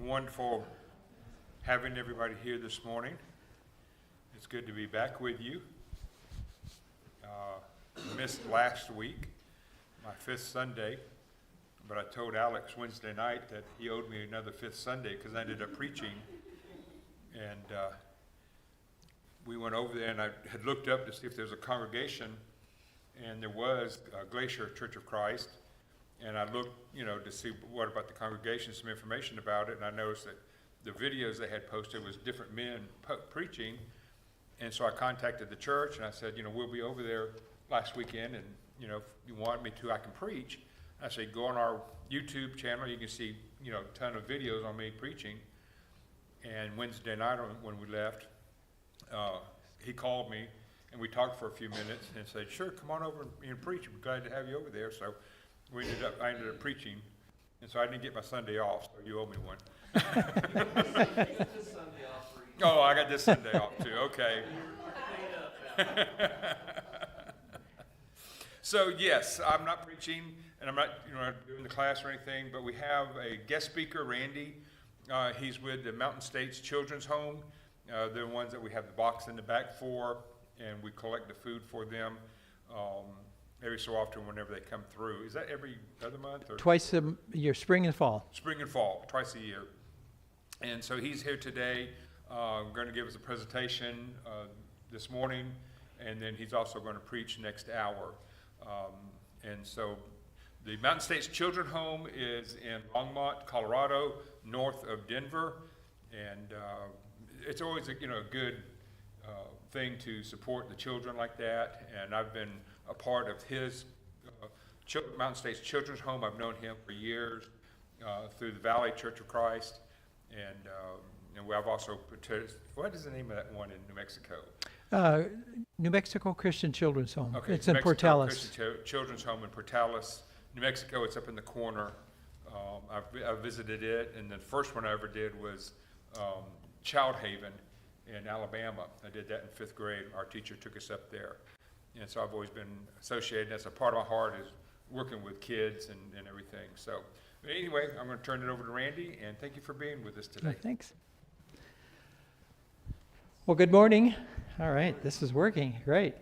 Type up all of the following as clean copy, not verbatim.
Wonderful having everybody here this morning. It's good to be back with you. Missed last week, my fifth Sunday, but I told Alex Wednesday night that he owed me another fifth Sunday because I ended up preaching. And we went over there, and I had looked up to see if there was a congregation, and there was Glacier Church of Christ. And I looked, to see what about the congregation, some information about it, and I noticed that the videos they had posted was different men preaching. And so I contacted the church, and I said, we'll be over there last weekend, and, if you want me to, I can preach. I said, go on our YouTube channel, you can see, a ton of videos on me preaching. And Wednesday night when we left, he called me, and we talked for a few minutes, and said, sure, come on over and preach. I'm glad to have you over there. So I ended up preaching, and so I didn't get my Sunday off, so you owe me one. Oh, I got this Sunday off too, okay. So yes, I'm not preaching, and I'm not doing the class or anything, but we have a guest speaker, Randy. He's with the Mountain States Children's Home. They're the ones that we have the box in the back for, and we collect the food for them every so often whenever they come through. Is that every other month? Or? Twice a year, spring and fall. Spring and fall, twice a year. And so he's here today, going to give us a presentation this morning, and then he's also going to preach next hour. And so the Mountain States Children's Home is in Longmont, Colorado, north of Denver, and it's always a good thing to support the children like that. And I've been a part of his Mountain States Children's Home. I've known him for years through the Valley Church of Christ, and I've also what is the name of that one in New Mexico? New Mexico Christian Children's Home. Okay, it's New in Mexico Portales. Christian Children's Home in Portales, New Mexico. It's up in the corner. I visited it, and the first one I ever did was Child Haven in Alabama. I did that in 5th grade. Our teacher took us up there, and so I've always been associated. That's a part of my heart is working with kids and everything. So anyway, I'm going to turn it over to Randy, and thank you for being with us today. Thanks. Well, good morning. All right, this is working. Great.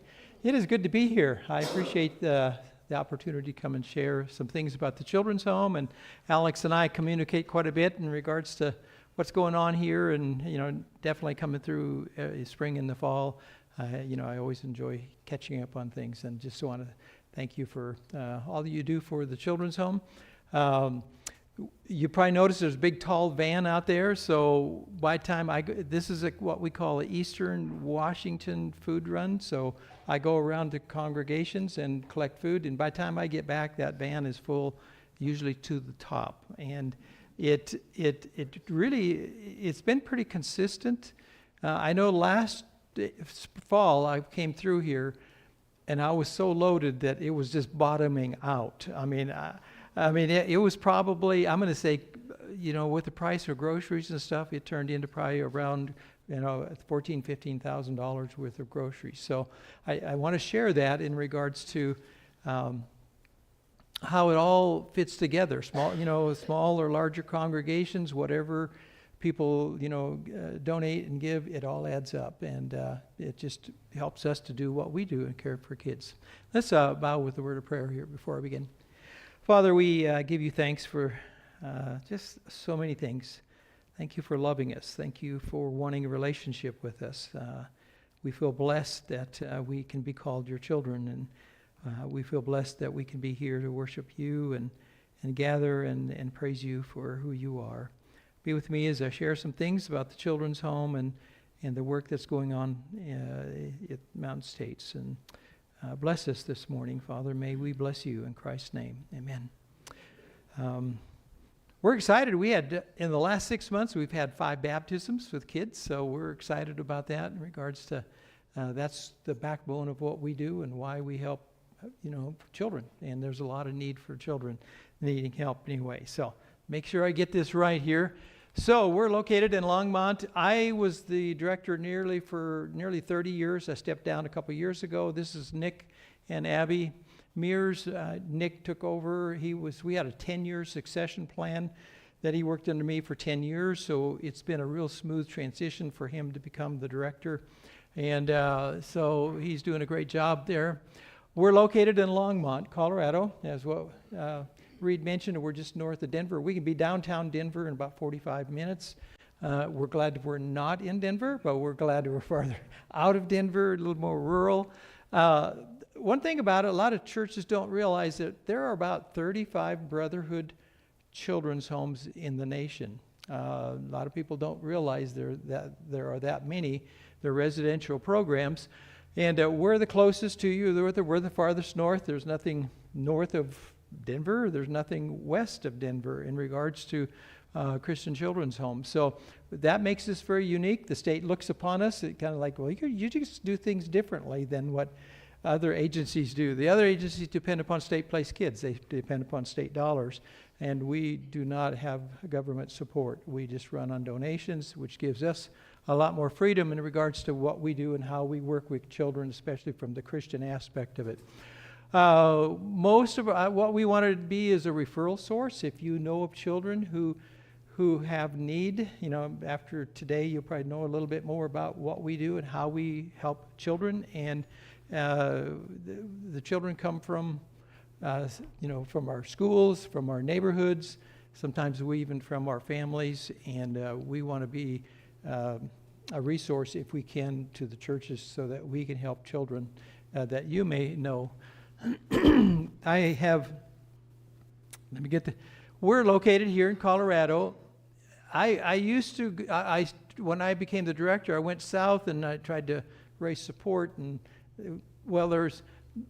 It is good to be here. I appreciate the opportunity to come and share some things about the Children's Home, and Alex and I communicate quite a bit in regards to what's going on here, and definitely coming through spring and the fall. I always enjoy catching up on things, and just want to thank you for all that you do for the Children's Home. You probably noticed there's a big tall van out there, so by the time this is what we call an Eastern Washington food run, so I go around to congregations and collect food, and by the time I get back, that van is full, usually to the top. And it's been pretty consistent. I know last fall I came through here, and I was so loaded that it was just bottoming out. It was probably, I'm going to say, with the price of groceries and stuff, it turned into probably around, $14,000, $15,000 worth of groceries. So I want to share that in regards to how it all fits together. Small or larger congregations, whatever people, donate and give, it all adds up. And it just helps us to do what we do and care for kids. Let's bow with a word of prayer here before I begin. Father, we give you thanks for just so many things. Thank you for loving us. Thank you for wanting a relationship with us. We feel blessed that we can be called your children, and we feel blessed that we can be here to worship you and gather and praise you for who you are. Be with me as I share some things about the Children's Home and the work that's going on at Mountain States. And bless us this morning, Father. May we bless you in Christ's name. Amen. We're excited. We had, in the last 6 months, we've had 5 baptisms with kids, so we're excited about that in regards to, that's the backbone of what we do and why we help, children. And there's a lot of need for children needing help anyway. So make sure I get this right here. So we're located in Longmont. I was the director for nearly 30 years. I stepped down a couple years ago. This is Nick and Abby Mears. Nick took over. We had a 10-year succession plan that he worked under me for 10 years, so it's been a real smooth transition for him to become the director. And so he's doing a great job there. We're located in Longmont, Colorado, as what Reed mentioned. We're just north of Denver. We can be downtown Denver in about 45 minutes. We're glad that we're not in Denver, but we're glad that we're farther out of Denver, a little more rural. One thing about it, a lot of churches don't realize that there are about 35 Brotherhood children's homes in the nation. A lot of people don't realize there are that many. They're residential programs. And we're the closest to you. We're the farthest north. There's nothing north of Denver. There's nothing west of Denver in regards to Christian children's homes. So that makes us very unique. The state looks upon us kind of like, well, you just do things differently than what other agencies do. The other agencies depend upon state-placed kids. They depend upon state dollars. And we do not have government support. We just run on donations, which gives us a lot more freedom in regards to what we do and how we work with children, especially from the Christian aspect of it. Most of what we wanted to be is a referral source. If you know of children who have need, after today you'll probably know a little bit more about what we do and how we help children. And the children come from from our schools, from our neighborhoods, sometimes even from our families, and we want to be a resource, if we can, to the churches so that we can help children that you may know. We're located here in Colorado. When I became the director, I went south and I tried to raise support, and there's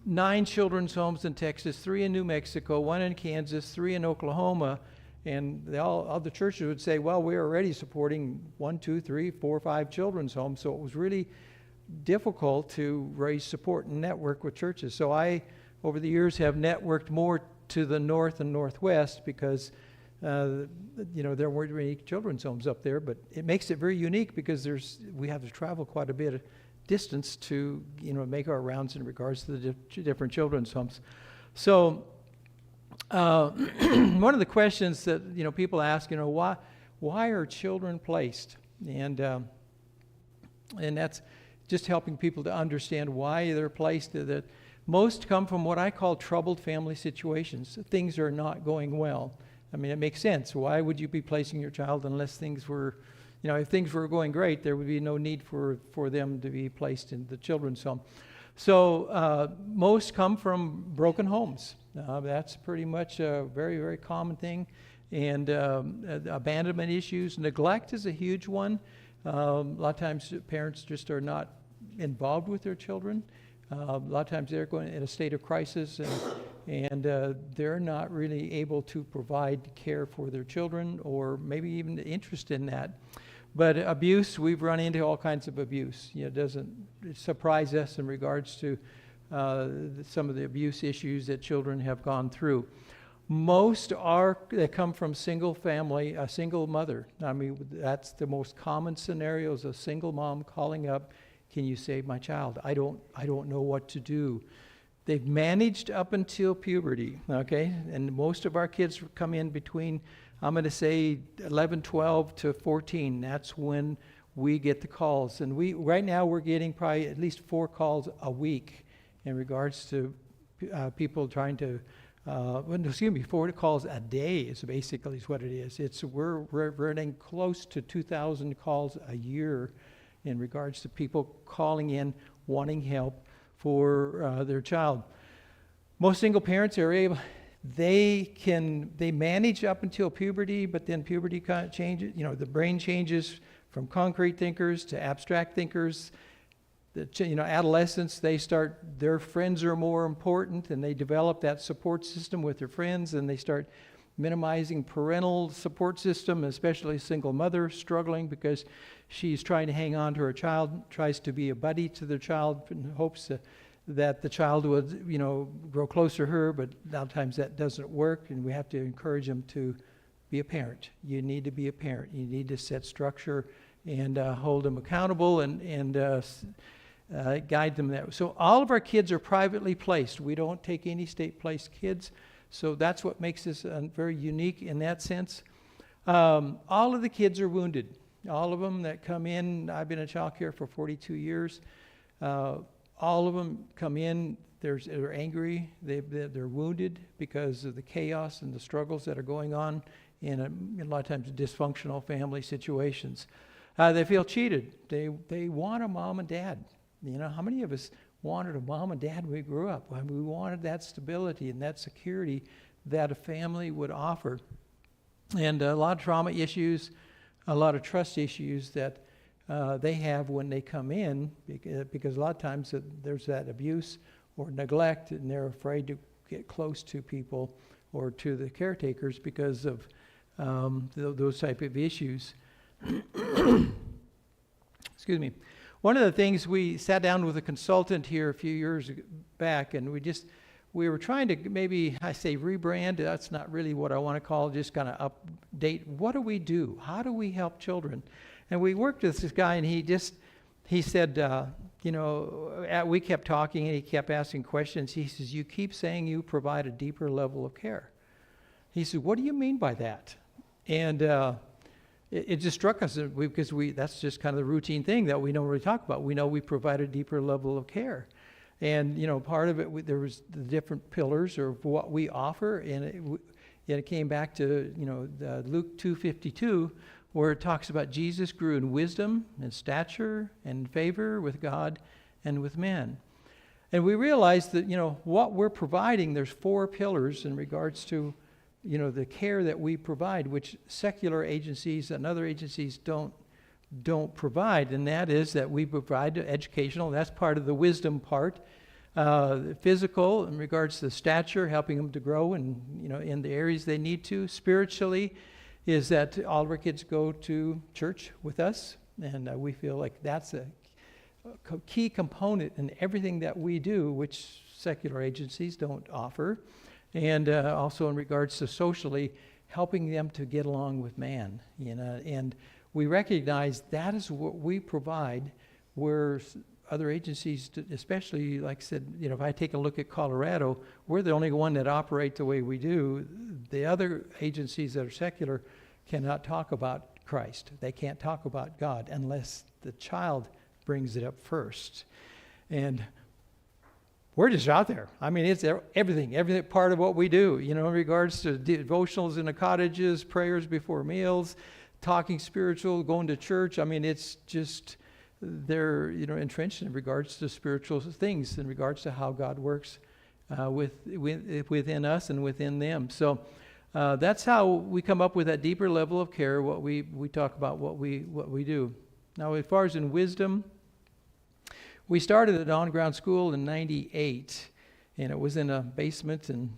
9 children's homes in Texas, 3 in New Mexico, 1 in Kansas, 3 in Oklahoma, and all the churches would say, well, we're already supporting 1, 2, 3, 4, 5 children's homes, so it was really difficult to raise support and network with churches. So I, over the years, have networked more to the north and northwest because there weren't any children's homes up there, but it makes it very unique because we have to travel quite a bit of distance to make our rounds in regards to the different children's homes. So one of the questions that people ask, why are children placed, and that's just helping people to understand why they're placed. That most come from what I call troubled family situations. Things are not going well. I mean, it makes sense. Why would you be placing your child unless things were, if things were going great, there would be no need for them to be placed in the children's home. So most come from broken homes. That's pretty much a very, very common thing. And abandonment issues. Neglect is a huge one. A lot of times parents just are not involved with their children. A lot of times they're going in a state of crisis and they're not really able to provide care for their children or maybe even interest in that. But abuse, we've run into all kinds of abuse. It doesn't surprise us in regards to some of the abuse issues that children have gone through. Most they come from single family, a single mother. I mean, that's the most common scenario, is a single mom calling up, can you save my child? I don't know what to do. They've managed up until puberty, okay? And most of our kids come in between, I'm going to say 11, 12 to 14. That's when we get the calls. And right now we're getting probably at least 4 calls a week in regards to people trying to, 4 calls a day is basically what it is. We're running close to 2,000 calls a year in regards to people calling in wanting help for their child. Most single parents are able, they manage up until puberty, but then puberty kind of changes. The brain changes from concrete thinkers to abstract thinkers. Adolescents, their friends are more important, and they develop that support system with their friends, and they start minimizing parental support system, especially a single mother struggling because she's trying to hang on to her child, tries to be a buddy to their child in hopes that the child would, grow closer to her, but a lot of times that doesn't work, and we have to encourage them to be a parent. You need to be a parent. You need to set structure and hold them accountable and guide them that way. So all of our kids are privately placed. We don't take any state-placed kids. So that's what makes us very unique in that sense. All of the kids are wounded. All of them that come in, I've been in child care for 42 years. All of them come in, they're angry, they're wounded because of the chaos and the struggles that are going on in a lot of times dysfunctional family situations. They feel cheated. They want a mom and dad. You know, how many of us wanted a mom and dad when we grew up? We wanted that stability and that security that a family would offer. And a lot of trauma issues, a lot of trust issues that they have when they come in, because a lot of times there's that abuse or neglect, and they're afraid to get close to people or to the caretakers because of those type of issues. Excuse me. One of the things, we sat down with a consultant here a few years back, and we were trying to maybe, I say rebrand, that's not really what I want to call, just kind of update. What do we do? How do we help children? And we worked with this guy, and he said, we kept talking, and he kept asking questions. He says, you keep saying you provide a deeper level of care. He said, what do you mean by that? And it just struck us because that's just kind of the routine thing that we don't really talk about. We know we provide a deeper level of care. And, part of it, there was the different pillars of what we offer, and it came back to, Luke 2:52, where it talks about Jesus grew in wisdom and stature and favor with God and with men. And we realized that, what we're providing, there's 4 pillars in regards to, the care that we provide, which secular agencies and other agencies don't provide, and that is that we provide educational, that's part of the wisdom part, physical in regards to stature, helping them to grow and in the areas they need to. Spiritually is that all of our kids go to church with us, and we feel like that's a key component in everything that we do, which secular agencies don't offer. And also in regards to socially, helping them to get along with man, and we recognize that is what we provide, where other agencies, especially, like I said, if I take a look at Colorado, we're the only one that operate the way we do. The other agencies that are secular cannot talk about Christ. They can't talk about God unless the child brings it up first. And we're just out there. I mean, it's everything part of what we do, in regards to devotionals in the cottages, prayers before meals, talking spiritual, going to church. I mean, it's just, they're, entrenched in regards to spiritual things, in regards to how God works within us and within them. So that's how we come up with that deeper level of care, what we talk about, what we do. Now, as far as in wisdom, we started at on-ground school in 98, and it was in a basement, and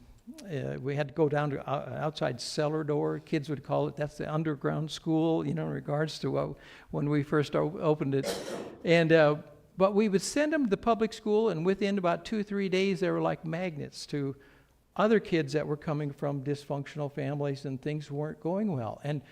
we had to go down to outside cellar door. Kids would call it, that's the underground school, in regards to when we first opened it. And but we would send them to the public school, and within about 2-3 days, they were like magnets to other kids that were coming from dysfunctional families, and things weren't going well. And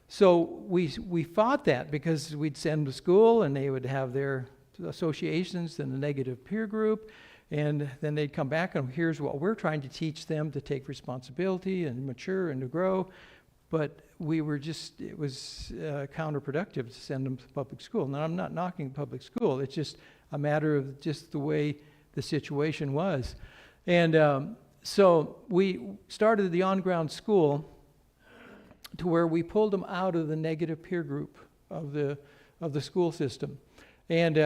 so we fought that, because we'd send them to school, and they would have their associations and the negative peer group, and then they'd come back, and here's what we're trying to teach them, to take responsibility and mature and to grow. But it was counterproductive to send them to public school. Now, I'm not knocking public school, it's just a matter of just the way the situation was. And so we started the on-ground school to where we pulled them out of the negative peer group of the school system. And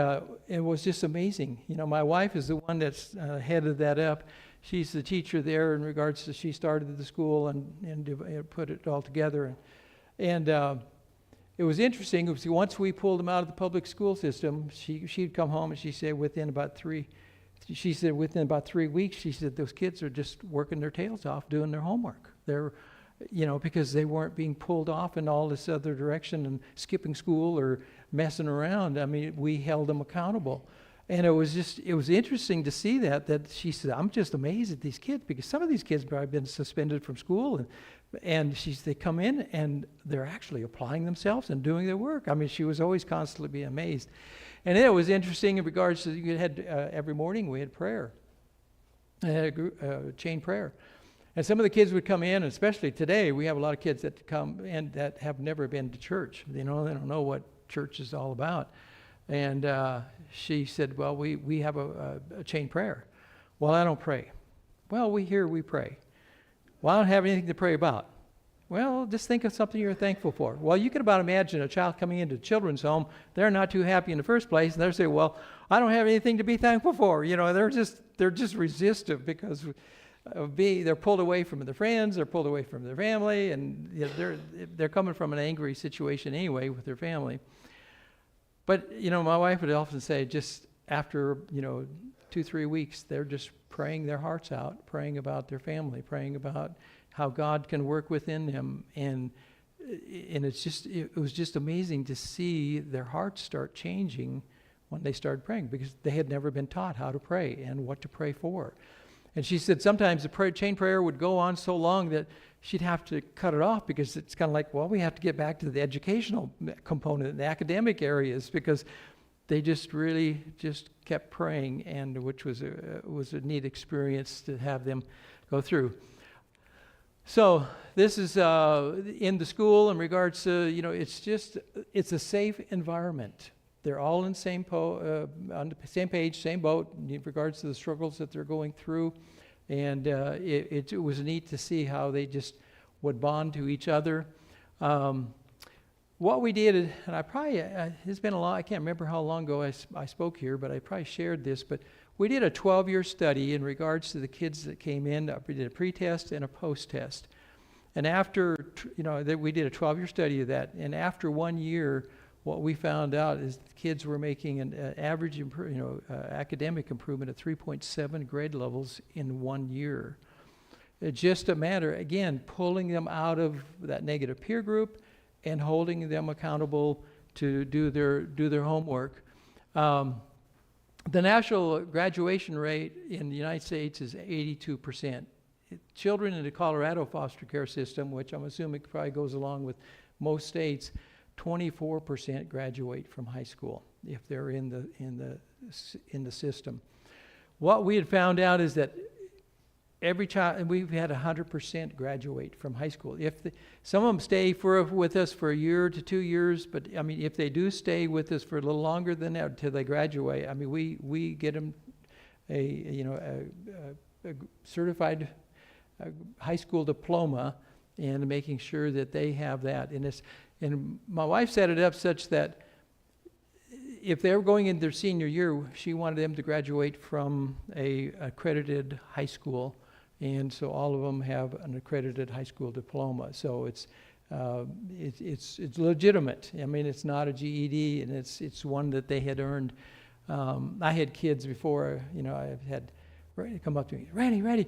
it was just amazing. My wife is the one that's headed that up. She's the teacher there in regards to, she started the school and put it all together. And it was interesting, because once we pulled them out of the public school system, she'd come home, and she said within about 3 weeks, she said those kids are just working their tails off doing their homework. They're, because they weren't being pulled off in all this other direction and skipping school or messing around. I mean, we held them accountable. And it was interesting to see that she said, I'm just amazed at these kids, because some of these kids have been suspended from school, and they come in and they're actually applying themselves and doing their work. I mean, she was always constantly being amazed. And it was interesting in regards to, every morning we had prayer, chain prayer. And some of the kids would come in, especially today, we have a lot of kids that come in that have never been to church. They don't know what church is all about. And she said, well, we have a chain prayer. Well, I don't pray. Well, we pray. Well, I don't have anything to pray about. Well, just think of something you're thankful for. Well, you can about imagine a child coming into a children's home. They're not too happy in the first place, and they're saying, well, I don't have anything to be thankful for. They're just resistive because they're pulled away from their friends, they're pulled away from their family, and they're coming from an angry situation anyway with their family. But, my wife would often say, just after, 2-3 weeks, they're just praying their hearts out, praying about their family, praying about how God can work within them. And it was just amazing to see their hearts start changing when they started praying, because they had never been taught how to pray and what to pray for. And she said sometimes the chain prayer would go on so long that she'd have to cut it off, because it's kind of like, well, we have to get back to the educational component, the academic areas, because they just really just kept praying, and which was a neat experience to have them go through. So this is in the school in regards to, it's a safe environment. They're all on the same page, same boat in regards to the struggles that they're going through. And it was neat to see how they just would bond to each other. What we did, and it's been a lot, I can't remember how long ago I spoke here, but I probably shared this, but we did a 12-year study in regards to the kids that came in. We did a pre-test and a post-test. And after, we did a 12-year study of that. And after 1 year, what we found out is the kids were making an average, academic improvement of 3.7 grade levels in 1 year. It's just a matter, again, pulling them out of that negative peer group and holding them accountable to do their homework. The national graduation rate in the United States is 82%. Children in the Colorado foster care system, which I'm assuming probably goes along with most states, 24% graduate from high school if they're in the system. What we had found out is that every child, and we've had 100% graduate from high school. Some of them stay with us for a year to 2 years, but if they do stay with us for a little longer than that until they graduate, we get them a certified high school diploma, and making sure that they have that. And my wife set it up such that if they were going into their senior year, she wanted them to graduate from a accredited high school. And so all of them have an accredited high school diploma. So it's legitimate. It's not a GED, and it's one that they had earned. I had kids before, I've had Randy come up to me, Randy,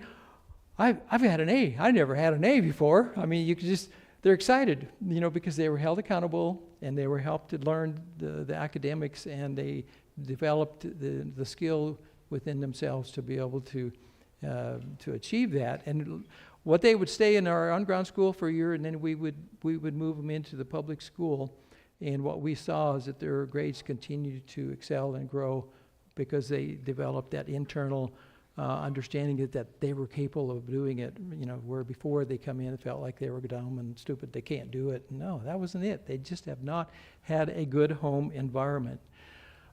I've had an A. I never had an A before. You could just, they're excited, because they were held accountable, and they were helped to learn the academics, and they developed the skill within themselves to be able to achieve that. And what they would stay in our on-ground school for a year, and then we would move them into the public school. And what we saw is that their grades continued to excel and grow because they developed that internal understanding that they were capable of doing it. Where before they come in, it felt like they were dumb and stupid, they can't do it. No, that wasn't it. They just have not had a good home environment.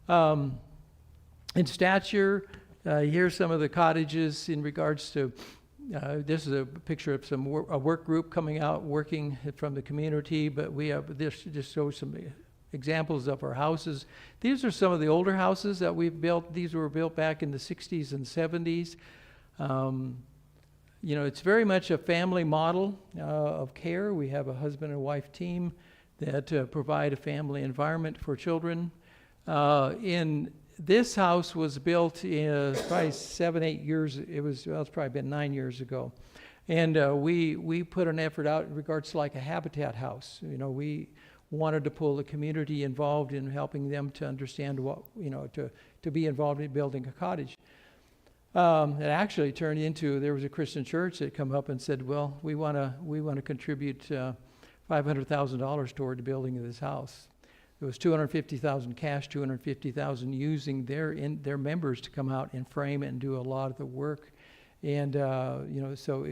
In stature, here's some of the cottages in regards to, this is a picture of a work group coming out, working from the community, but we have, this just shows some examples of our houses. These are some of the older houses that we've built. These were built back in the 60s and 70s. It's very much a family model of care. We have a husband and wife team that provide a family environment for children. This house was built probably 7-8 years. It's probably been 9 years ago. And we put an effort out in regards to like a habitat house. We wanted to pull the community involved in helping them to understand what, to be involved in building a cottage. It actually turned into, there was a Christian church that come up and said, well, we want to contribute $500,000 toward the building of this house. It was $250,000 cash, $250,000 using their members to come out and frame it and do a lot of the work. And, so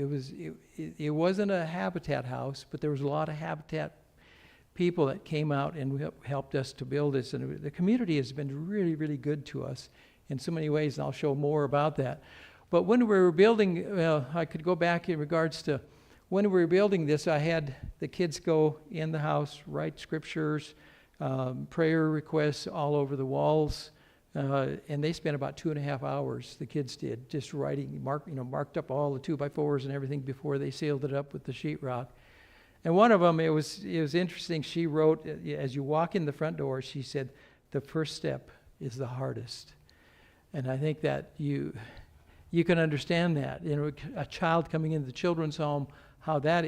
it wasn't a Habitat house, but there was a lot of Habitat people that came out and helped us to build this. And the community has been really, really good to us in so many ways, and I'll show more about that. But when we were building, I could go back in regards to when we were building this, I had the kids go in the house, write scriptures, prayer requests all over the walls. And they spent about 2.5 hours, the kids did, just writing, marked up all the 2x4s and everything before they sealed it up with the sheetrock. And one of them, it was interesting, she wrote, as you walk in the front door, she said, the first step is the hardest. And I think that you can understand that. A child coming into the children's home, how that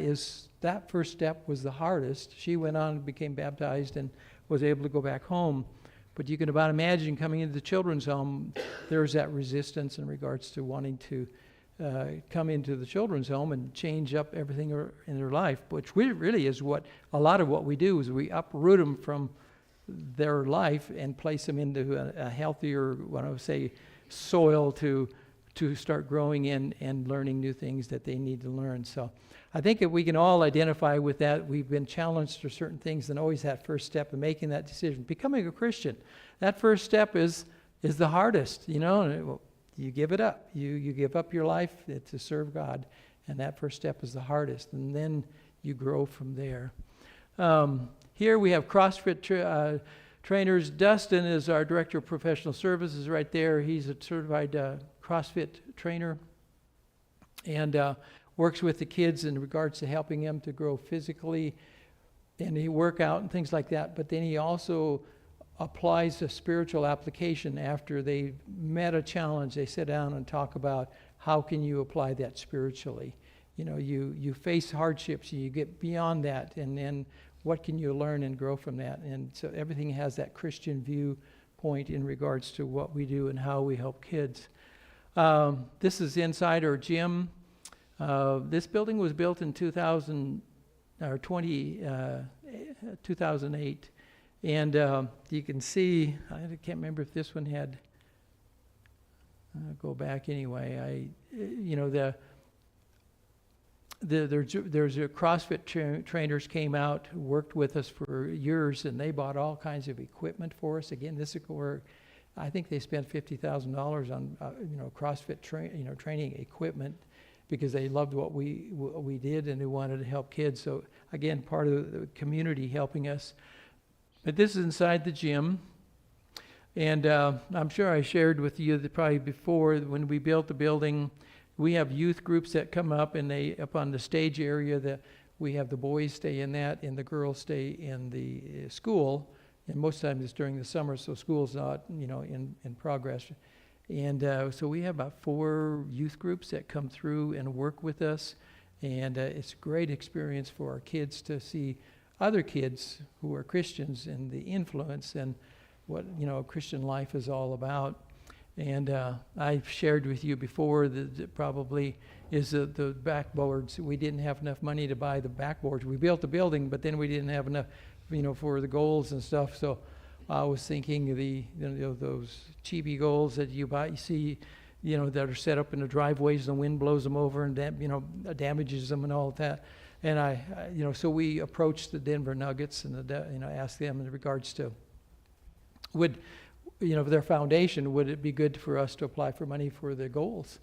first step was the hardest. She went on and became baptized and was able to go back home. But you can about imagine coming into the children's home, there's that resistance in regards to wanting to come into the children's home and change up everything in their life, which really is what a lot of what we do is we uproot them from their life and place them into a healthier, what I would say, soil to start growing in and learning new things that they need to learn. So I think if we can all identify with that, we've been challenged for certain things, and always that first step in making that decision, becoming a Christian. That first step is the hardest, and you give it up. You give up your life to serve God, and that first step is the hardest, and then you grow from there. Here we have CrossFit trainers. Dustin is our Director of Professional Services right there. He's a certified CrossFit trainer, and works with the kids in regards to helping them to grow physically, and he work out and things like that. But then he also applies a spiritual application after they met a challenge. They sit down and talk about how can you apply that spiritually. You face hardships, you get beyond that, and then what can you learn and grow from that? And so everything has that Christian viewpoint in regards to what we do and how we help kids. This is inside our gym. This building was built in 2008, and you can see, I can't remember if this one had, go back anyway, there's a CrossFit trainers came out, worked with us for years, and they bought all kinds of equipment for us. Again, this is where I think they spent $50,000 on CrossFit training equipment, because they loved what we did and they wanted to help kids. So again, part of the community helping us. But this is inside the gym, and I'm sure I shared with you that probably before, when we built the building, we have youth groups that come up, and they up on the stage area, we have the boys stay in that and the girls stay in the school, and most times it's during the summer, so school's not in progress. And so we have about 4 youth groups that come through and work with us, and it's a great experience for our kids to see other kids who are Christians and the influence and what Christian life is all about. And I've shared with you before that probably is the backboards. We didn't have enough money to buy the backboards. We built the building, but then we didn't have enough, for the goals and stuff. So I was thinking of those chibi goals that you buy, you see, that are set up in the driveways, and the wind blows them over and damages them and all of that. And so we approached the Denver Nuggets and asked them in regards to their foundation, would it be good for us to apply for money for their goals?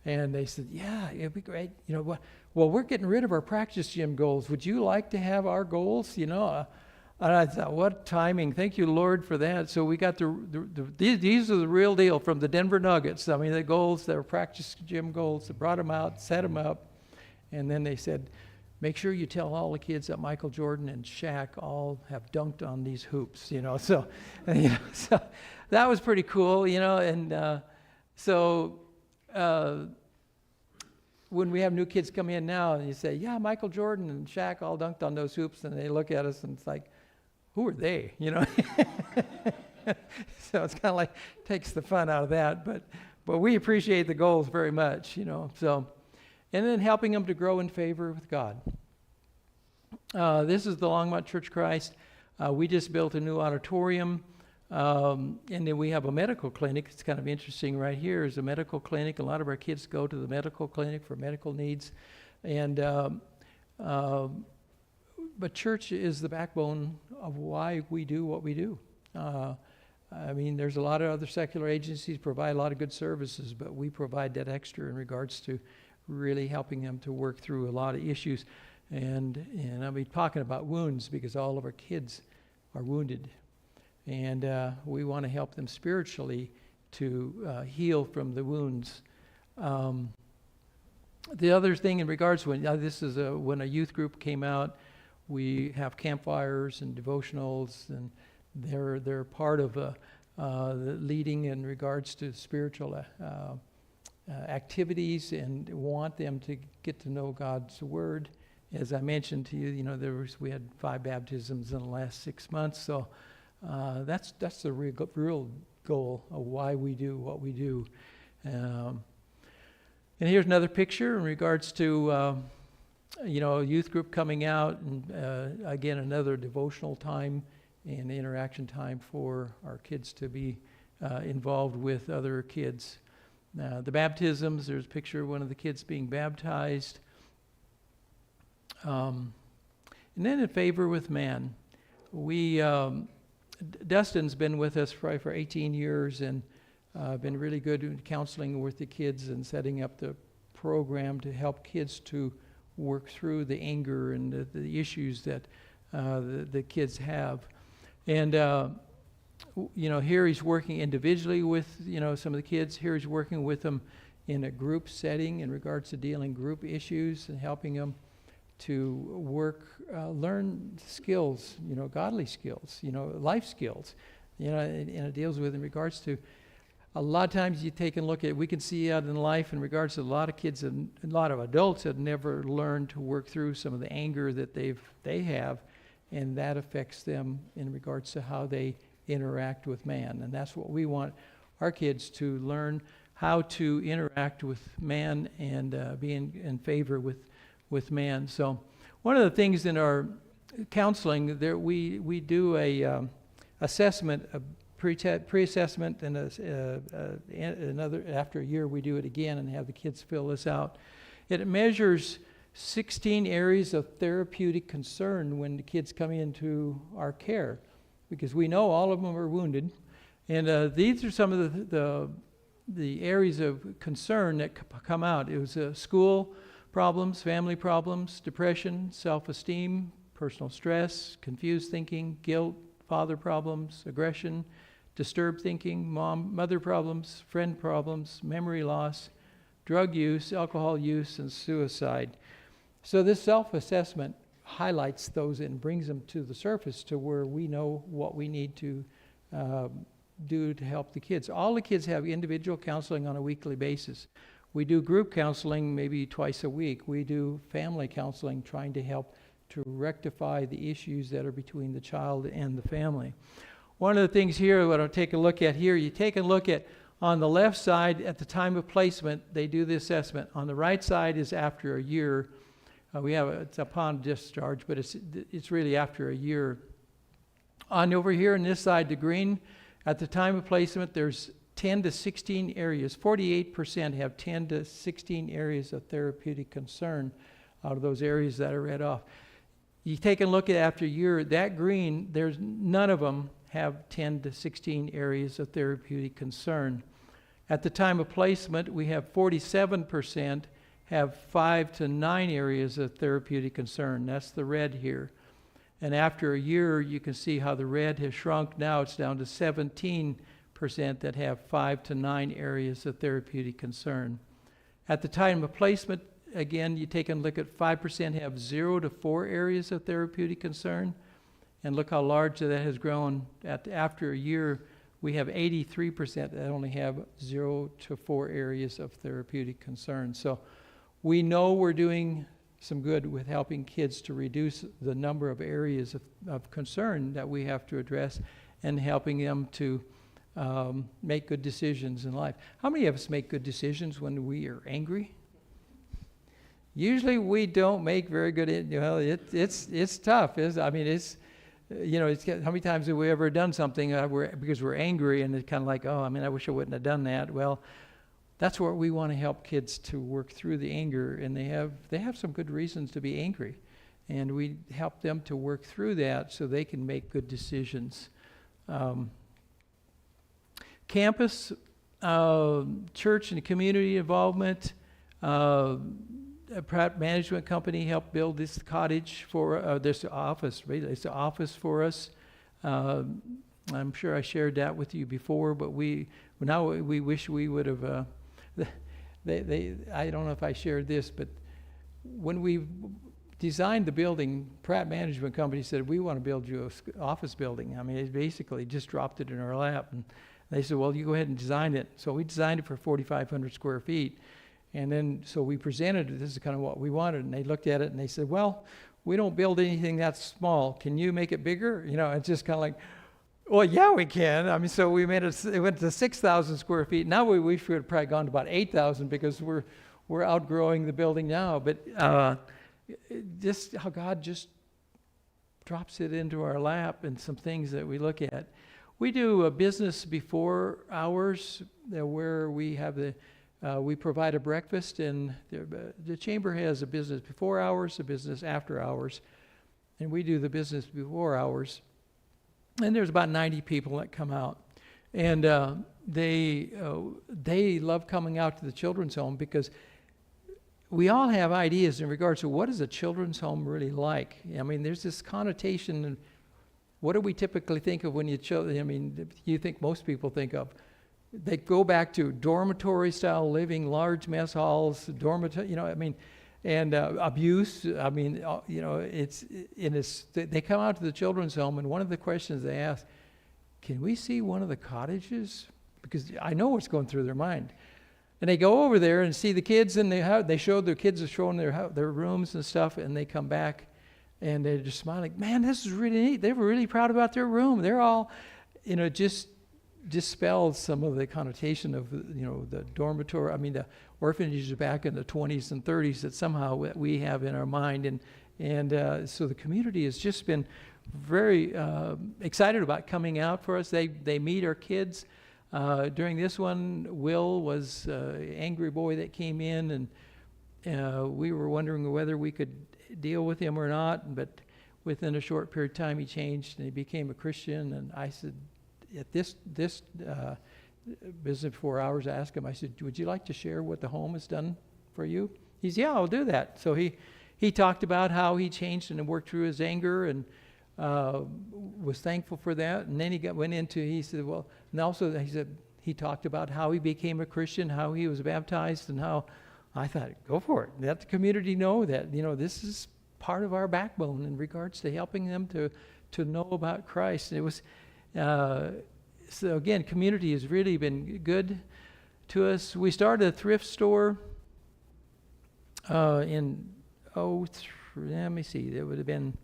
And they said, yeah, it'd be great. Well, we're getting rid of our practice gym goals. Would you like to have our goals? And I thought, what timing. Thank you, Lord, for that. So we got these are the real deal from the Denver Nuggets. I mean, the goals, their practice gym goals, they brought them out, set them up, and then they said, make sure you tell all the kids that Michael Jordan and Shaq all have dunked on these hoops, So that was pretty cool, and so when we have new kids come in now and you say, yeah, Michael Jordan and Shaq all dunked on those hoops, and they look at us and it's like, who are they, So it's kind of like takes the fun out of that, but we appreciate the goals very much, so. And then helping them to grow in favor with God. This is the Longmont Church of Christ. We just built a new auditorium. And then we have a medical clinic. It's kind of interesting right here is a medical clinic. A lot of our kids go to the medical clinic for medical needs. And but church is the backbone of why we do what we do. I mean, there's a lot of other secular agencies provide a lot of good services, but we provide that extra in regards to really helping them to work through a lot of issues. And I'll be talking about wounds because all of our kids are wounded. And we want to help them spiritually to heal from the wounds. The other thing in regards to when a youth group came out, we have campfires and devotionals, and they're part of the leading in regards to spiritual activities, and want them to get to know God's Word. As I mentioned to you, we had 5 baptisms in the last 6 months, so that's the real goal of why we do what we do. And here's another picture in regards to a youth group coming out, and again another devotional time and interaction time for our kids to be involved with other kids. The baptisms, there's a picture of one of the kids being baptized. And then in favor with man. Dustin's been with us probably for 18 years and been really good at counseling with the kids and setting up the program to help kids to work through the anger and the issues that the kids have. And here he's working individually with some of the kids. Here he's working with them in a group setting in regards to dealing group issues and helping them to learn skills, godly skills, life skills, and it deals with in regards to a lot of times you take a look at, we can see out in life in regards to a lot of kids and a lot of adults have never learned to work through some of the anger that they have, and that affects them in regards to how they interact with man. And that's what we want our kids to learn, how to interact with man and be in favor with man. So one of the things in our counseling there, we do a assessment, a pre-assessment, and another after a year we do it again and have the kids fill this out. It measures 16 areas of therapeutic concern when the kids come into our care, because we know all of them are wounded, and these are some of the areas of concern that come out. It was school problems, family problems, depression, self-esteem, personal stress, confused thinking, guilt, father problems, aggression, disturbed thinking, mother problems, friend problems, memory loss, drug use, alcohol use, and suicide. So this self-assessment highlights those and brings them to the surface to where we know what we need to do to help the kids. All the kids have individual counseling on a weekly basis. We do group counseling maybe twice a week. We do family counseling, trying to help to rectify the issues that are between the child and the family. One of the things here, what I'll take a look at here, you take a look at on the left side at the time of placement, they do the assessment. On the right side is after a year. It's upon discharge, but it's really after a year. On over here on this side, the green, at the time of placement, there's 10 to 16 areas. 48% have 10 to 16 areas of therapeutic concern out of those areas that are read off. You take a look at after a year, that green, there's none of them have 10 to 16 areas of therapeutic concern. At the time of placement, we have 47% have 5 to 9 areas of therapeutic concern. That's the red here. And after a year, you can see how the red has shrunk. Now it's down to 17% that have 5 to 9 areas of therapeutic concern. At the time of placement, again, you take a look at 5% have 0 to 4 areas of therapeutic concern. And look how large that has grown. After a year, we have 83% that only have 0 to 4 areas of therapeutic concern. So we know we're doing some good with helping kids to reduce the number of areas of concern that we have to address and helping them to make good decisions in life. How many of us make good decisions when we are angry? Usually we don't make very good. It's tough. how many times have we ever done something because we're angry, and it's kind of like, oh, I wish I wouldn't have done that. Well, that's where we want to help kids to work through the anger, and they have some good reasons to be angry, and we help them to work through that so they can make good decisions. Campus, church and community involvement. A Pratt management company helped build this cottage for this office. Right? It's an office for us. I'm sure I shared that with you before, but we wish we would have. I don't know if I shared this, but when we designed the building, Pratt Management Company said, we want to build you an office building. They basically just dropped it in our lap. And they said, well, you go ahead and design it. So we designed it for 4,500 square feet. And then, so we presented it, this is kind of what we wanted. And they looked at it and they said, well, we don't build anything that small. Can you make it bigger? It's just kind of like, well, yeah, we can. So we made it went to 6,000 square feet. Now we wish we would have probably gone to about 8,000 because we're outgrowing the building now. But just how God just drops it into our lap and some things that we look at. We do a business before hours where we have we provide a breakfast, and the chamber has a business before hours, a business after hours, and we do the business before hours. And there's about 90 people that come out, and they love coming out to the children's home because we all have ideas in regards to what is a children's home really like. There's this connotation, and what do we typically think of when you think most people think of? They go back to dormitory-style living, large mess halls, and abuse. They come out to the children's home, and one of the questions they ask, can we see one of the cottages? Because I know what's going through their mind. And they go over there and see the kids, and they show their kids are showing their rooms and stuff, and they come back, and they're just smiling. Man, this is really neat. They were really proud about their room. They're all, just dispels some of the connotation of the dormitory. The orphanages back in the 20s and 30s that somehow we have in our mind, and so the community has just been very excited about coming out for us. They meet our kids. During this one, Will was an angry boy that came in, and we were wondering whether we could deal with him or not, but within a short period of time he changed and he became a Christian. And I said, at this business before hours, I asked him, I said, would you like to share what the home has done for you? He said, yeah, I'll do that. So he talked about how he changed and worked through his anger, and was thankful for that. And then he said, he talked about how he became a Christian, how he was baptized, and how I thought, go for it. Let the community know that, this is part of our backbone in regards to helping them to know about Christ. And it was, so again, community has really been good to us. We started a thrift store let me see, it would have been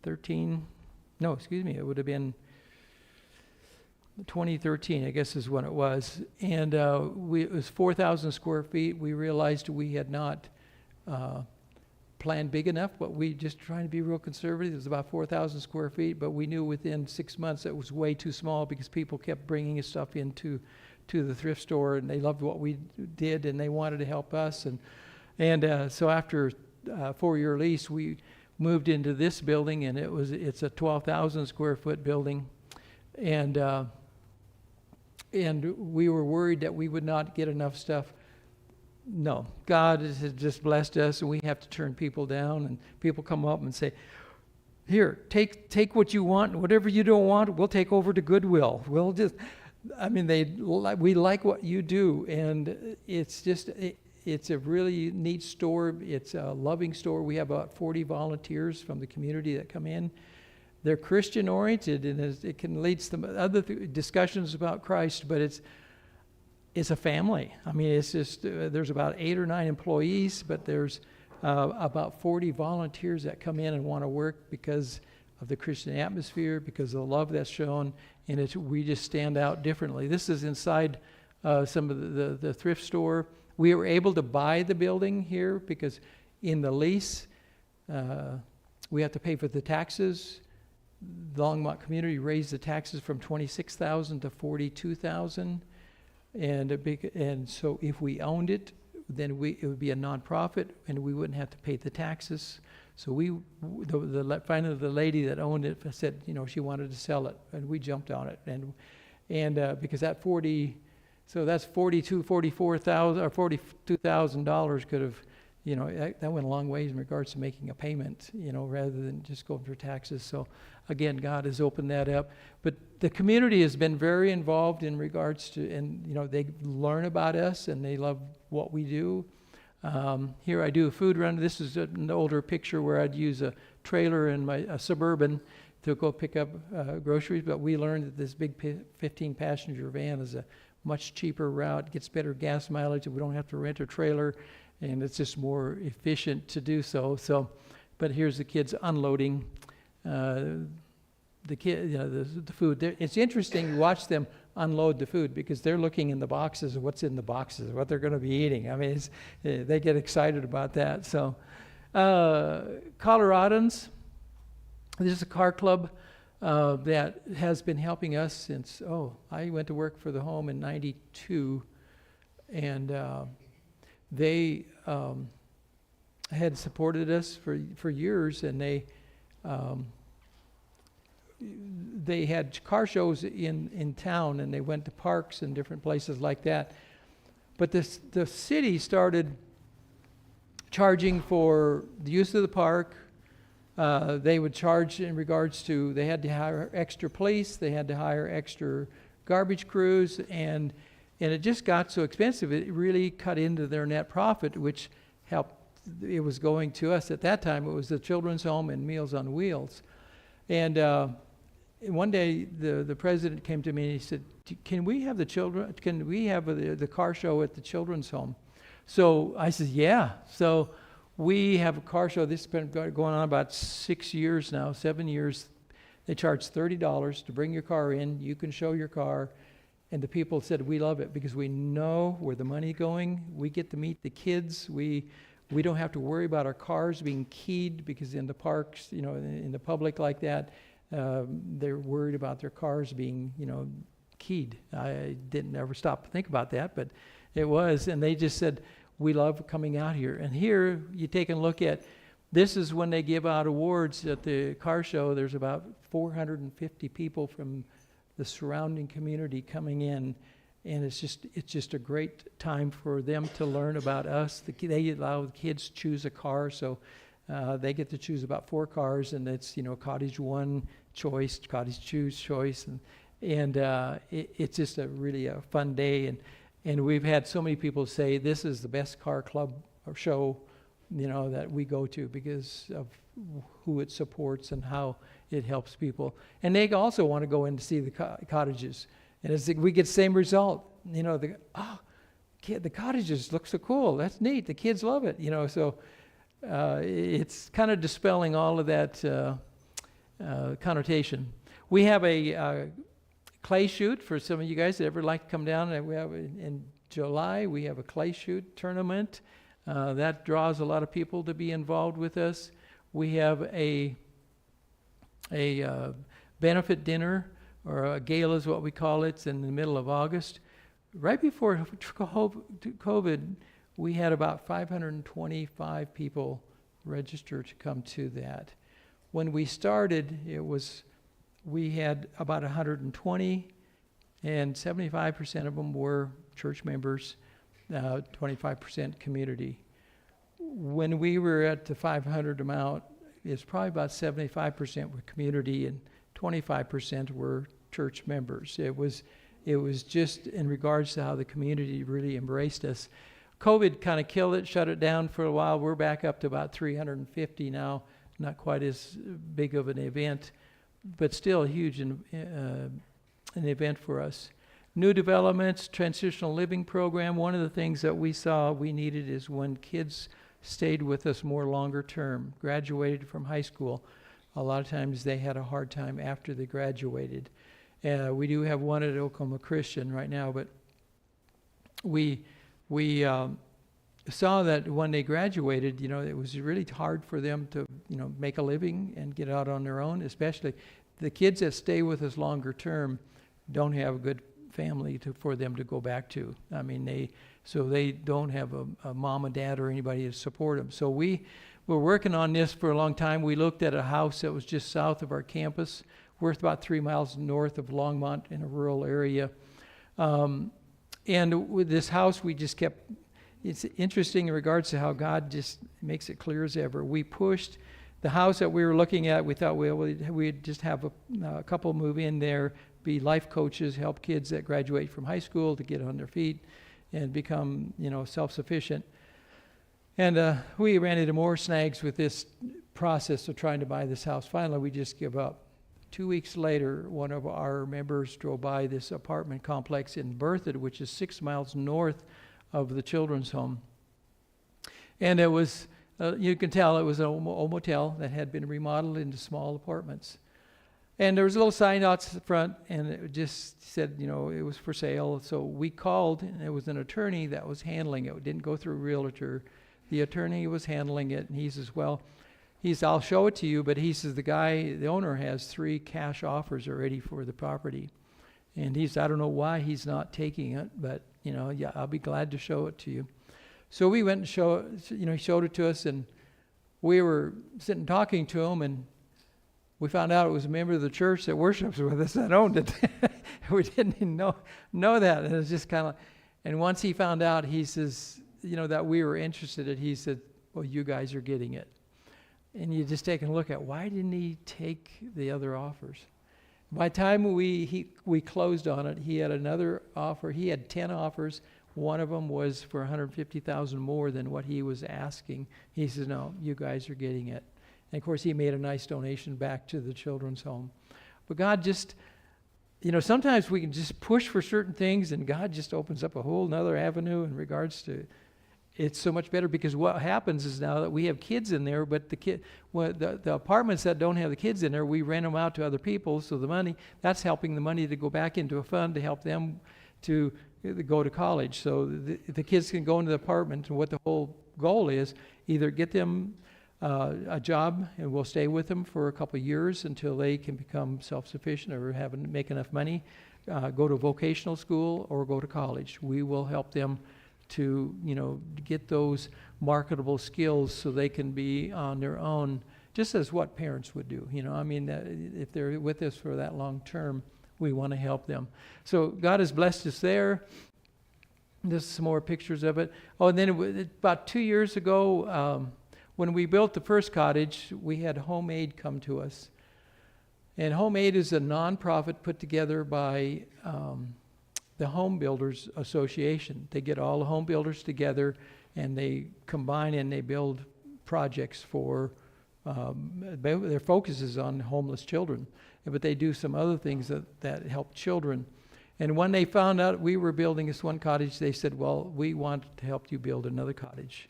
2013, I guess is when it was. And it was 4,000 square feet. We realized we had not planned big enough, but we just trying to be real conservative. It was about 4,000 square feet, but we knew within 6 months it was way too small because people kept bringing stuff into the thrift store, and they loved what we did, and they wanted to help us. And so after a 4-year lease, we moved into this building, and it's a 12,000 square foot building, and we were worried that we would not get enough stuff. No, God has just blessed us, and we have to turn people down, and people come up and say, here, take what you want, and whatever you don't want, we'll take over to Goodwill. We'll just, we like what you do, and it's a really neat store. It's a loving store. We have about 40 volunteers from the community that come in. They're Christian oriented, and it can lead to some other discussions about Christ, but it's a family. It's just, there's about 8 or 9 employees, but there's about 40 volunteers that come in and want to work because of the Christian atmosphere, because of the love that's shown, and we just stand out differently. This is inside some of the thrift store. We were able to buy the building here because in the lease, we have to pay for the taxes, the Longmont community raised the taxes from 26,000 to 42,000. And so if we owned it, then it would be a nonprofit and we wouldn't have to pay the taxes. So finally the lady that owned it said, she wanted to sell it, and we jumped on it. And because that's $44,000 or $42,000 could have, that went a long ways in regards to making a payment, rather than just going for taxes. So again, God has opened that up. But the community has been very involved in regards to, and they learn about us and they love what we do. Here I do a food run. This is an older picture where I'd use a trailer in a Suburban to go pick up groceries, but we learned that this big 15-passenger van is a much cheaper route, gets better gas mileage, and we don't have to rent a trailer, and it's just more efficient to do so. But here's the kids unloading the food. It's interesting to watch them unload the food because they're looking in the boxes of what's in the boxes, what they're going to be eating. I mean, they get excited about that. So, Coloradans, this is a car club that has been helping us since, I went to work for the home in 92, and they had supported us for years, and they had car shows in town, and they went to parks and different places like that. But the city started charging for the use of the park. They would charge in regards to, they had to hire extra police, they had to hire extra garbage crews, and it just got so expensive, it really cut into their net profit, which helped. It was going to us at that time, it was the Children's Home and Meals on Wheels. And one day the president came to me and he said, can we have the car show at the Children's Home? So I said, yeah. So we have a car show. This has been going on about 7 years. They charge $30 to bring your car in. You can show your car. And the people said, we love it because we know where the money's going. We get to meet the kids. We don't have to worry about our cars being keyed, because in the parks, in the public like that, they're worried about their cars being, keyed. I didn't ever stop to think about that, but it was. And they just said, we love coming out here. And here you take a look at, this is when they give out awards at the car show. There's about 450 people from the surrounding community coming in. And it's just a great time for them to learn about us. They allow the kids choose a car, so they get to choose about 4 cars, and it's cottage 1 choice, cottage 2 choice, and it's just really a fun day. And we've had so many people say this is the best car club or show, that we go to because of who it supports and how it helps people. And they also want to go in to see the cottages. And we get the same result. The cottages look so cool. That's neat. The kids love it. So it's kind of dispelling all of that connotation. We have a clay shoot for some of you guys that ever like to come down. And we have in July, we have a clay shoot tournament. That draws a lot of people to be involved with us. We have a benefit dinner, or a gala is what we call it. It's in the middle of August. Right before COVID, we had about 525 people register to come to that. When we started, we had about 120, and 75% of them were church members, 25% community. When we were at the 500 amount, it's probably about 75% were community and 25% were church members. It was just in regards to how the community really embraced us. COVID kind of killed it, shut it down for a while. We're back up to about 350 now. Not quite as big of an event, but still a huge an event for us. New developments, transitional living program. One of the things that we saw we needed is when kids stayed with us more longer term, graduated from high school. A lot of times they had a hard time after they graduated. We do have one at Oklahoma Christian right now, but we saw that when they graduated, it was really hard for them to, make a living and get out on their own. Especially, the kids that stay with us longer term don't have a good family for them to go back to. I mean, they don't have a mom and dad or anybody to support them. So we were working on this for a long time. We looked at a house that was just south of our campus, worth about 3 miles north of Longmont in a rural area. And with this house, we just kept, it's interesting in regards to how God just makes it clear as ever. We pushed the house that we were looking at. We thought we'd just have a couple move in there, be life coaches, help kids that graduate from high school to get on their feet and become, self-sufficient. And we ran into more snags with this process of trying to buy this house. Finally, we just give up. 2 weeks later, one of our members drove by this apartment complex in Berthoud, which is 6 miles north of the children's home. And it was, you can tell it was an old motel that had been remodeled into small apartments. And there was a little sign out front, and it just said, it was for sale. So we called, and it was an attorney that was handling it. It didn't go through a realtor. The attorney was handling it, and he says, I'll show it to you, but he says the owner has 3 cash offers already for the property. And he said, I don't know why he's not taking it, but, yeah, I'll be glad to show it to you. So we went and he showed it to us, and we were sitting talking to him, and we found out it was a member of the church that worships with us that owned it. We didn't even know that. And it was just kind of, and once he found out, he says, that we were interested in it, he said, well, you guys are getting it. And you just take a look at, why didn't he take the other offers? By the time we closed on it, he had another offer. He had 10 offers. One of them was for $150,000 more than what he was asking. He says, no, you guys are getting it. And of course, he made a nice donation back to the children's home. But God just, sometimes we can just push for certain things, and God just opens up a whole nother avenue in regards to. It's so much better, because what happens is now that we have kids in there, but the apartments that don't have the kids in there, we rent them out to other people. So that's helping the money to go back into a fund to help them to go to college. So the kids can go into the apartment, and what the whole goal is, either get them a job, and we'll stay with them for a couple of years until they can become self-sufficient or make enough money, go to vocational school or go to college. We will help them to get those marketable skills so they can be on their own, just as what parents would do. If they're with us for that long term, we want to help them. So God has blessed us there. There's some more pictures of it. Oh, and then about 2 years ago, when we built the first cottage, we had Home Aid come to us. And Home Aid is a nonprofit put together by the Home Builders Association. They get all the home builders together, and they combine and they build projects for, their focus is on homeless children, but they do some other things that help children. And when they found out we were building this one cottage, they said, well, we want to help you build another cottage.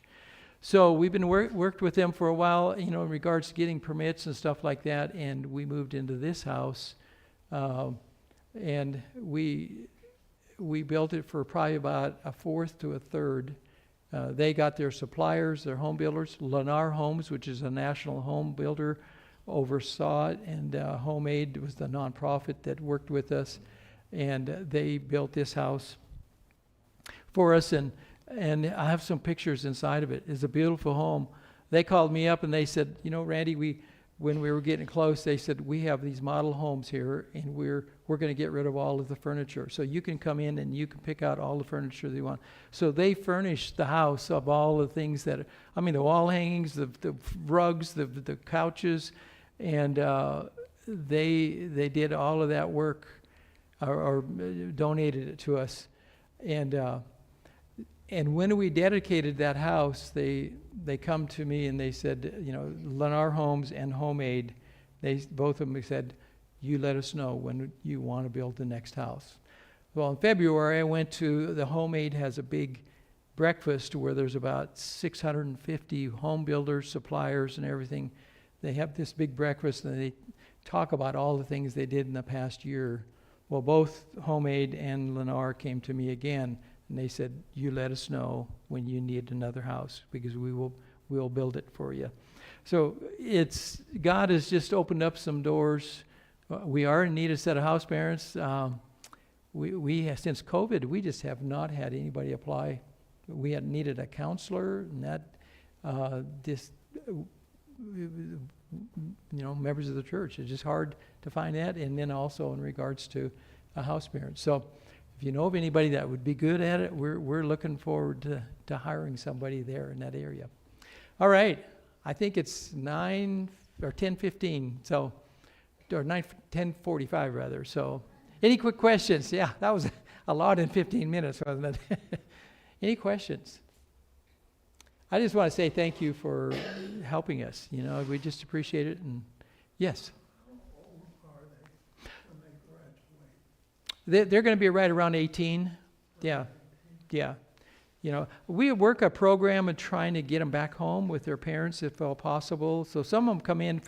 So we've been worked with them for a while, in regards to getting permits and stuff like that, and we moved into this house, and we built it for probably about a fourth to a third. They got their suppliers, their home builders. Lennar Homes, which is a national home builder, oversaw it, and Home Aid was the nonprofit that worked with us, and they built this house for us. And I have some pictures inside of it. It's a beautiful home. They called me up and they said, Randy, when we were getting close, they said, we have these model homes here, and we're going to get rid of all of the furniture. So you can come in and you can pick out all the furniture that you want. So they furnished the house of all the things the wall hangings, the rugs, the couches, and they did all of that work or donated it to us. And when we dedicated that house, they come to me and they said, Lennar Homes and Home Aid, both of them said, you let us know when you want to build the next house. Well, in February, I went to, the Home Aid has a big breakfast where there's about 650 home builders, suppliers, and everything. They have this big breakfast, and they talk about all the things they did in the past year. Well, both Home Aid and Lennar came to me again, and they said, you let us know when you need another house, because we'll build it for you. So God has just opened up some doors We are in need of a set of house parents. Since COVID, we just have not had anybody apply. We had needed a counselor, and that members of the church. It's just hard to find that, and then also in regards to a house parent. So if you know of anybody that would be good at it, we're looking forward to hiring somebody there in that area. All right, I think it's 9 or 10:15, so, or 10:45 rather. So any quick questions? Yeah, that was a lot in 15 minutes, wasn't it? Any questions? I just want to say thank you for helping us. We just appreciate it. And yes. How old are they when they graduate? They're going to be right around 18. Yeah. We work a program of trying to get them back home with their parents if all possible. So some of them come in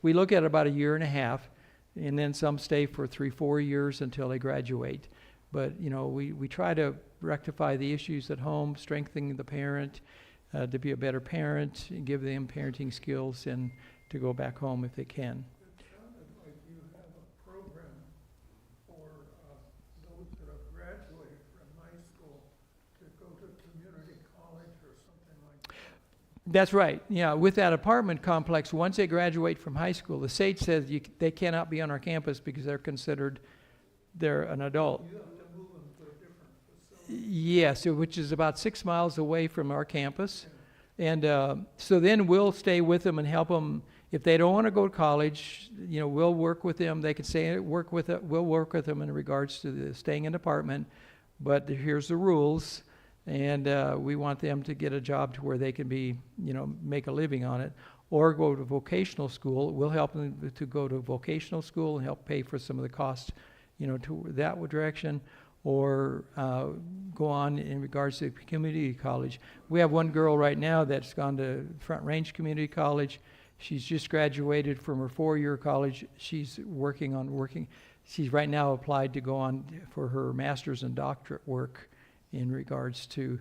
we look at about a year and a half, and then some stay for 3-4 years until they graduate. But, we try to rectify the issues at home, strengthening the parent, to be a better parent, give them parenting skills, and to go back home if they can. It sounded like you have a program for those that have graduated from high school to go to community college or something like that. That's right. Yeah, with that apartment complex, once they graduate from high school, the state says they cannot be on our campus because they're an adult. You have to move them to a different facility. Yes, which is about 6 miles away from our campus. And so then we'll stay with them and help them. If they don't want to go to college, we'll work with them. They can we'll work with them in regards to staying in an apartment. But here's the rules. And we want them to get a job to where they can make a living on it, or go to vocational school. We'll help them to go to vocational school and help pay for some of the costs, to that direction, or go on in regards to community college. We have one girl right now that's gone to Front Range Community College. She's just graduated from her 4-year college. She's She's right now applied to go on for her master's and doctorate work in regards to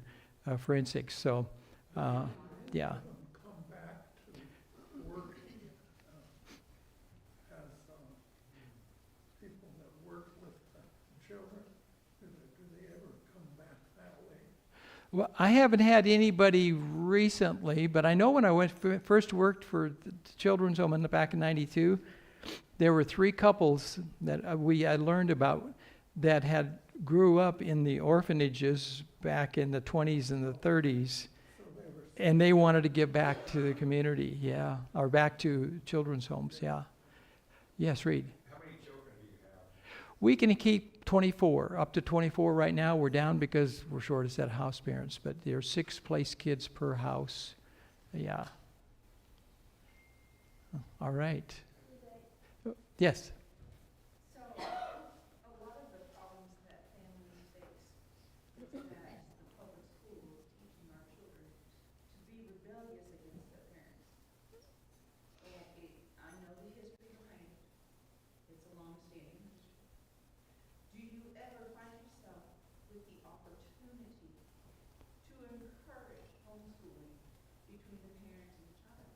forensics. So, yeah. Come back to work as people that work with children. Do they ever come back that way? Well, I haven't had anybody recently, but I know when I first worked for the children's home back in '92, there were 3 couples that I learned about that grew up in the orphanages back in the 20s and the 30s, and they wanted to give back to the community, yeah, or back to children's homes, yeah. Yes, Reed. How many children do you have? We can keep 24, up to 24 right now. We're down because we're short a set of house parents, but there's 6 place kids per house, yeah. All right. Yes. So, a lot of the problems that families face is that the public school is teaching our children to be rebellious against their parents. And I know the history behind it. It's a long-standing history. Do you ever find yourself with the opportunity to encourage homeschooling between the parent and the child?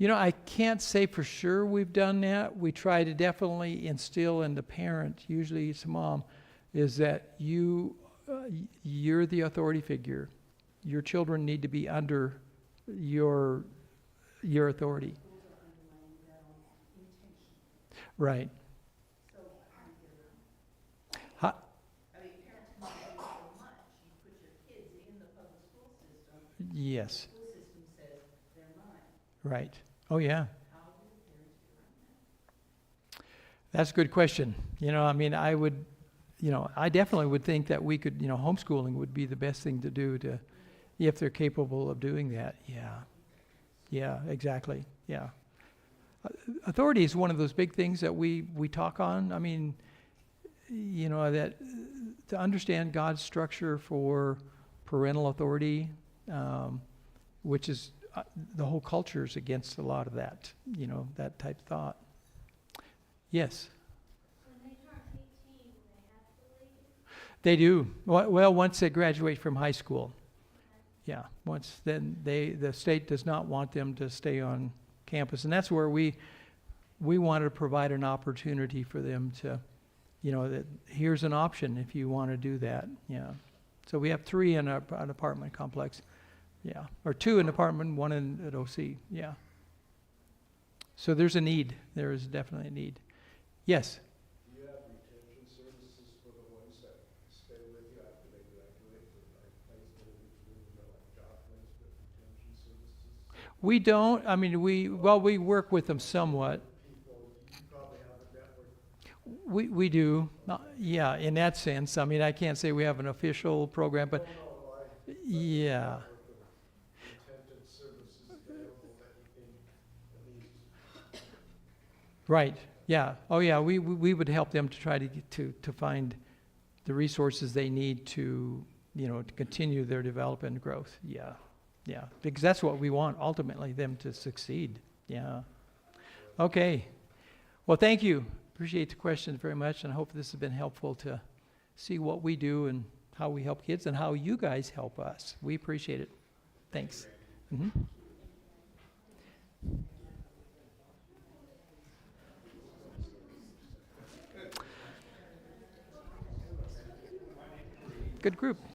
I can't say for sure we've done that. We try to definitely instill in the parent, usually it's mom, is that you're the authority figure. Your children need to be under your authority. Schools are undermining that intentionally. Right. So how do you get around? How, I mean, parents can only do so much. You put your kids in the public school system. yes, The school system says they're mine. right. Oh, yeah. How do the parents get around that? That's a good question. I would, I definitely would think that we could, homeschooling would be the best thing to do if they're capable of doing that. Yeah. Yeah, exactly. Yeah. Authority is one of those big things that we talk on. I mean, that to understand God's structure for parental authority, which is the whole culture is against a lot of that, that type of thought. Yes. When they turn 18, they have to leave. They do. Well, once they graduate from high school. Yeah, then the state does not want them to stay on campus. And that's where we we wanted to provide an opportunity for them to, that here's an option if you want to do that, yeah. So we have 3 in an apartment complex, yeah, or 2 in apartment, 1 at OC, yeah. So there's a need, there is definitely a need. Yes? Do you have retention services for the ones that stay with you after they graduate, like placement, like job placement, retention services? We don't, I mean, we work with them somewhat. People, you probably have a network. We do, yeah, in that sense. I mean, I can't say we have an official program, but yeah. Retention services available that you can at least. Right, yeah. Oh, yeah, we would help them to try to get to find the resources they need to, to continue their development and growth. Yeah, yeah, because that's what we want, ultimately, them to succeed. Yeah. Okay. Well, thank you. Appreciate the questions very much, and I hope this has been helpful to see what we do and how we help kids and how you guys help us. We appreciate it. Thanks. Mhm. Good group.